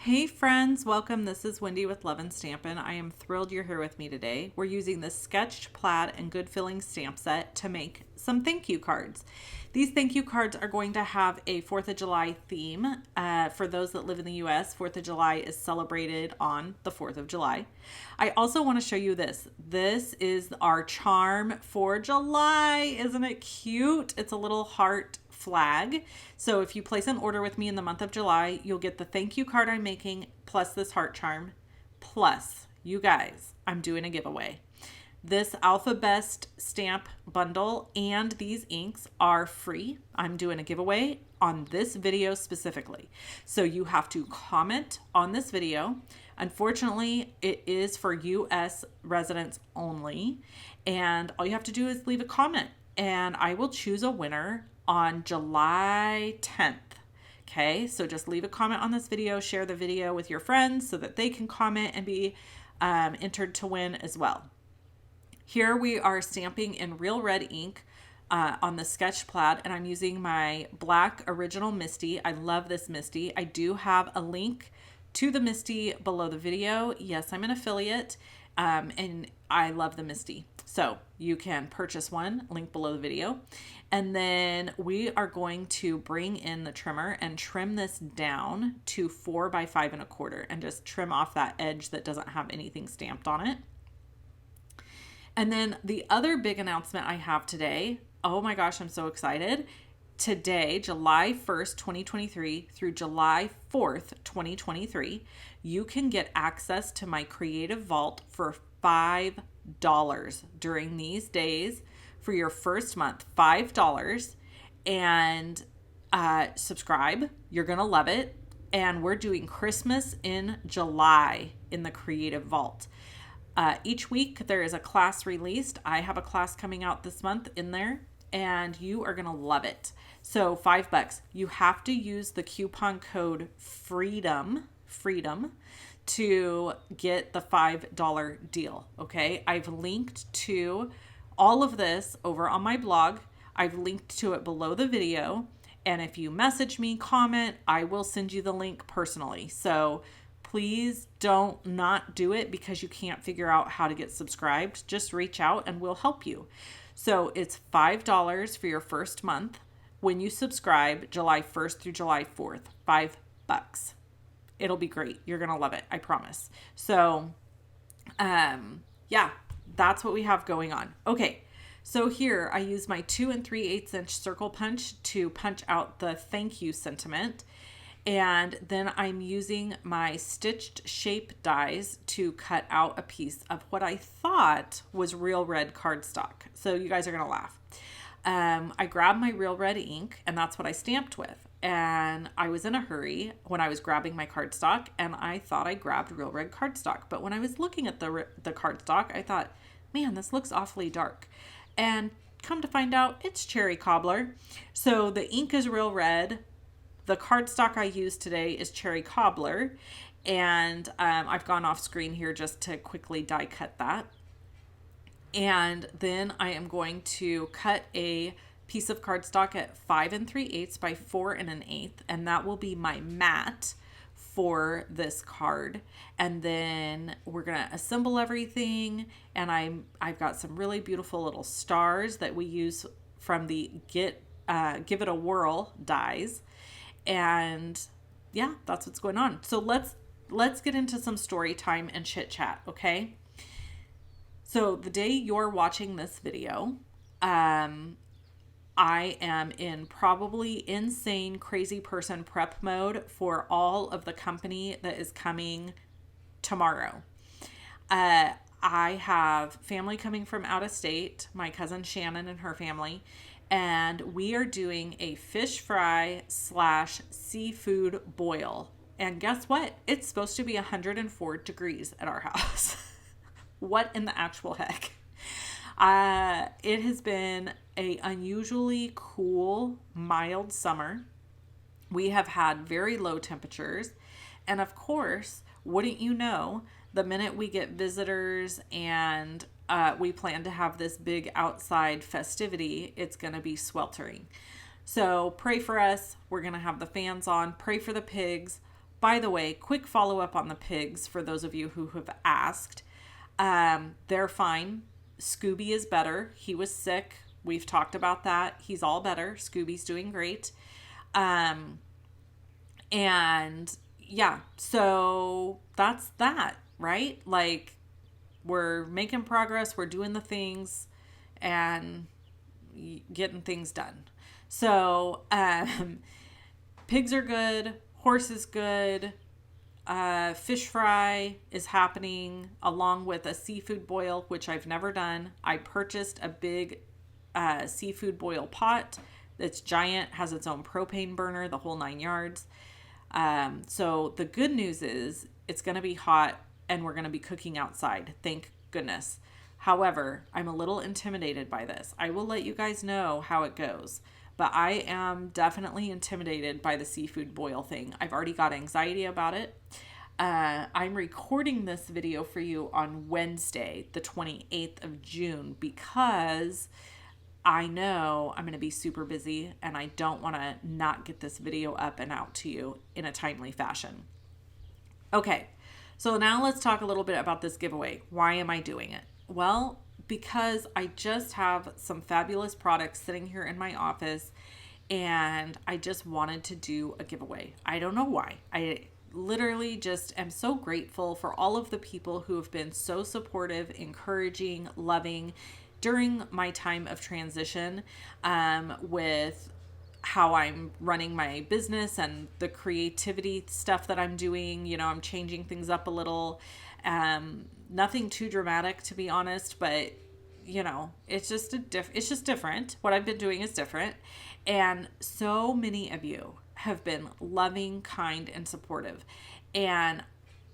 Hey friends, welcome. This is Wendy with Love and Stampin'. I am thrilled you're here with me today. We're using the sketched plaid and good filling stamp set to make some thank you cards. These thank you cards are going to have a 4th of July theme. For those that live in the US, 4th of July is celebrated on the 4th of July. I also want to show you this. This is our charm for July. Isn't it cute? It's a little heart flag. So if you place an order with me in the month of July, you'll get the thank you card I'm making plus this heart charm. Plus, you guys, I'm doing a giveaway. This Alpha Best stamp bundle and these inks are free. I'm doing a giveaway on this video specifically. So you have to comment on this video. Unfortunately, it is for US residents only. And all you have to do is leave a comment and I will choose a winner on July 10th. Okay, so just leave a comment on this video, share the video with your friends so that they can comment and be entered to win as well. Here we are stamping in real red ink on the sketch plaid, and I'm using my black original Misty. I love this Misty. I do have a link to the Misty below the video. Yes, I'm an affiliate, and I love the Misty. So you can purchase one, link below the video. And then we are going to bring in the trimmer and trim this down to 4 by 5 1/4 and just trim off that edge that doesn't have anything stamped on it. And then the other big announcement I have today, oh my gosh, I'm so excited. Today, July 1st, 2023 through July 4th, 2023, you can get access to my Creative Vault for $5 during these days for your first month, $5, and subscribe. You're going to love it. And we're doing Christmas in July in the Creative Vault. Each week there is a class released. I have a class coming out this month in there, and you are going to love it. So $5. You have to use the coupon code FREEDOM to get the $5 deal. Okay. I've linked to all of this over on my blog. I've linked to it below the video. And if you message me, comment, I will send you the link personally. So please don't not do it because you can't figure out how to get subscribed. Just reach out and we'll help you. So it's $5 for your first month when you subscribe July 1st through July 4th, $5. It'll be great. You're going to love it. I promise. So, yeah, that's what we have going on. Okay. So here I use my 2 3/8 inch circle punch to punch out the thank you sentiment. And then I'm using my stitched shape dies to cut out a piece of what I thought was real red cardstock. So you guys are going to laugh. I grabbed my real red ink and that's what I stamped with. And I was in a hurry when I was grabbing my cardstock and I thought I grabbed real red cardstock. But when I was looking at the cardstock, I thought, man, this looks awfully dark. And come to find out, it's cherry cobbler. So the ink is real red. The cardstock I used today is cherry cobbler. And I've gone off screen here just to quickly die cut that. And then I am going to cut a piece of cardstock at 5 3/8 by 4 1/8, and that will be my mat for this card. And then we're gonna assemble everything, and I've got some really beautiful little stars that we use from the Give It a Whirl dies. And yeah, that's what's going on. So let's get into some story time and chit chat, okay? So the day you're watching this video, I am in probably insane, crazy person prep mode for all of the company that is coming tomorrow. I have family coming from out of state, my cousin Shannon and her family, and we are doing a fish fry / seafood boil. And guess what? It's supposed to be 104 degrees at our house. What in the actual heck? It has been a unusually cool, mild summer. We have had very low temperatures. And of course, wouldn't you know, the minute we get visitors and we plan to have this big outside festivity, it's going to be sweltering. So pray for us. We're going to have the fans on. Pray for the pigs. by the way, quick follow-up on the pigs for those of you who have asked. They're fine. Scooby is better. He was sick. We've talked about that. He's all better. Scooby's doing great. And yeah, so that's that, right? Like, we're making progress. We're doing the things and getting things done. So, pigs are good. Horse is good. Fish fry is happening along with a seafood boil, which I've never done. I purchased a big seafood boil pot that's giant, has its own propane burner, the whole 9 yards. So the good news is it's going to be hot and we're going to be cooking outside. Thank goodness. However, I'm a little intimidated by this. I will let you guys know how it goes. But I am definitely intimidated by the seafood boil thing. I've already got anxiety about it. I'm recording this video for you on Wednesday, the 28th of June, because I know I'm going to be super busy and I don't want to not get this video up and out to you in a timely fashion. Okay, so now let's talk a little bit about this giveaway. Why am I doing it? Well, because I just have some fabulous products sitting here in my office and I just wanted to do a giveaway. I don't know why. I literally just am so grateful for all of the people who have been so supportive, encouraging, loving during my time of transition with how I'm running my business and the creativity stuff that I'm doing. You know, I'm changing things up a little. Nothing too dramatic, to be honest, but you know, it's just it's just different. What I've been doing is different. And so many of you have been loving, kind, and supportive. And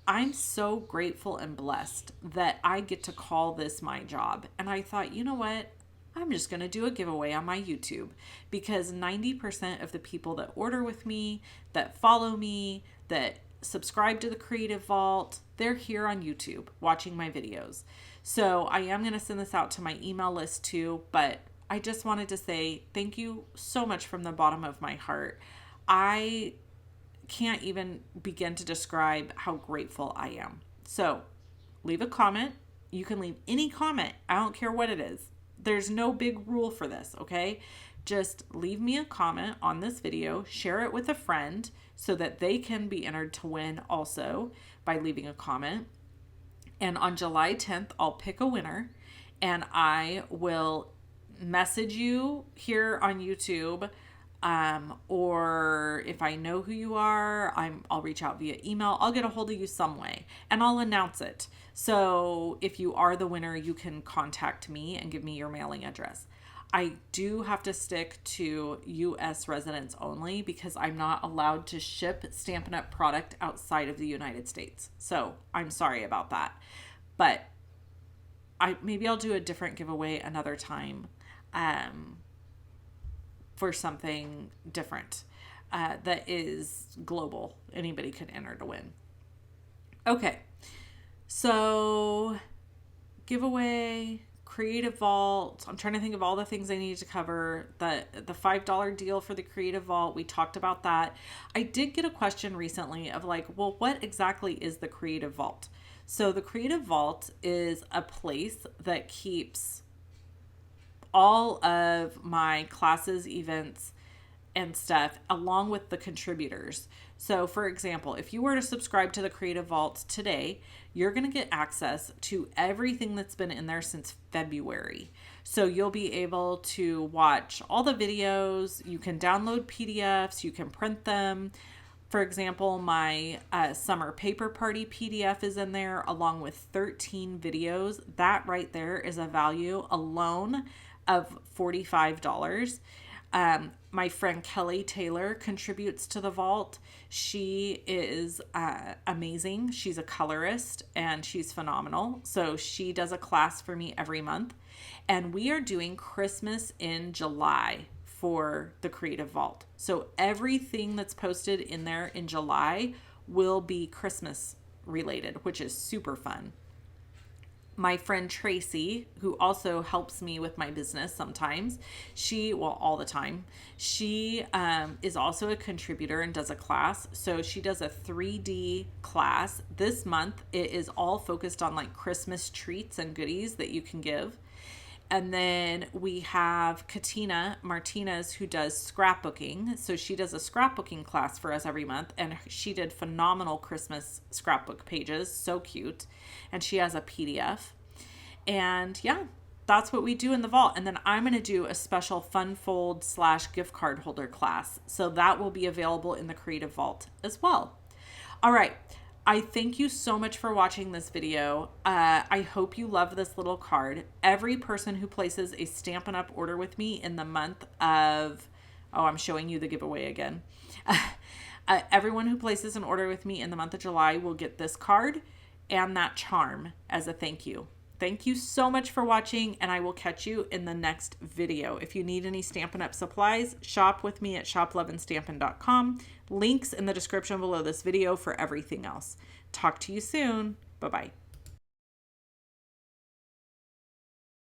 I'm so grateful and blessed that I get to call this my job. And I thought, you know what? I'm just going to do a giveaway on my YouTube, because 90% of the people that order with me, that follow me, that subscribe to the Creative Vault, they're here on YouTube watching my videos. So I am going to send this out to my email list too, but I just wanted to say thank you so much from the bottom of my heart. I can't even begin to describe how grateful I am. So leave a comment. You can leave any comment. I don't care what it is. There's no big rule for this, okay? Just leave me a comment on this video, share it with a friend so that they can be entered to win also by leaving a comment. And on July 10th, I'll pick a winner and I will message you here on YouTube. Or if I know who you are, I'll reach out via email. I'll get a hold of you some way and I'll announce it. So if you are the winner, you can contact me and give me your mailing address. I do have to stick to U.S. residents only because I'm not allowed to ship Stampin' Up! Product outside of the United States. So I'm sorry about that. But maybe I'll do a different giveaway another time for something different that is global. Anybody could enter to win. Okay, so giveaway, Creative Vault. I'm trying to think of all the things I need to cover. The $5 deal for the Creative Vault, we talked about that. I did get a question recently of like, well, what exactly is the Creative Vault? So the Creative Vault is a place that keeps all of my classes, events, and stuff along with the contributors. So for example, if you were to subscribe to the Creative Vault today, you're going to get access to everything that's been in there since February. So you'll be able to watch all the videos, you can download PDFs, you can print them. For example, my summer paper party PDF is in there along with 13 videos. That right there is a value alone of $45. My friend Kelly Taylor contributes to the vault. She is amazing. She's a colorist and she's phenomenal. So she does a class for me every month. And we are doing Christmas in July for the Creative Vault. So everything that's posted in there in July will be Christmas related, which is super fun. My friend Tracy, who also helps me with my business sometimes, all the time, she is also a contributor and does a class. So she does a 3D class this month. It is all focused on like Christmas treats and goodies that you can give. And then we have Katina Martinez, who does scrapbooking. So she does a scrapbooking class for us every month. And she did phenomenal Christmas scrapbook pages. So cute. And she has a PDF. And yeah, that's what we do in the vault. And then I'm going to do a special fun fold / gift card holder class. So that will be available in the Creative Vault as well. All right. I thank you so much for watching this video. I hope you love this little card. Every person who places a Stampin' Up! Order with me in the month of, I'm showing you the giveaway again. Everyone who places an order with me in the month of July will get this card and that charm as a thank you. Thank you so much for watching, and I will catch you in the next video. If you need any Stampin' Up! Supplies, shop with me at shoploveandstampin.com. Links in the description below this video for everything else. Talk to you soon. Bye-bye.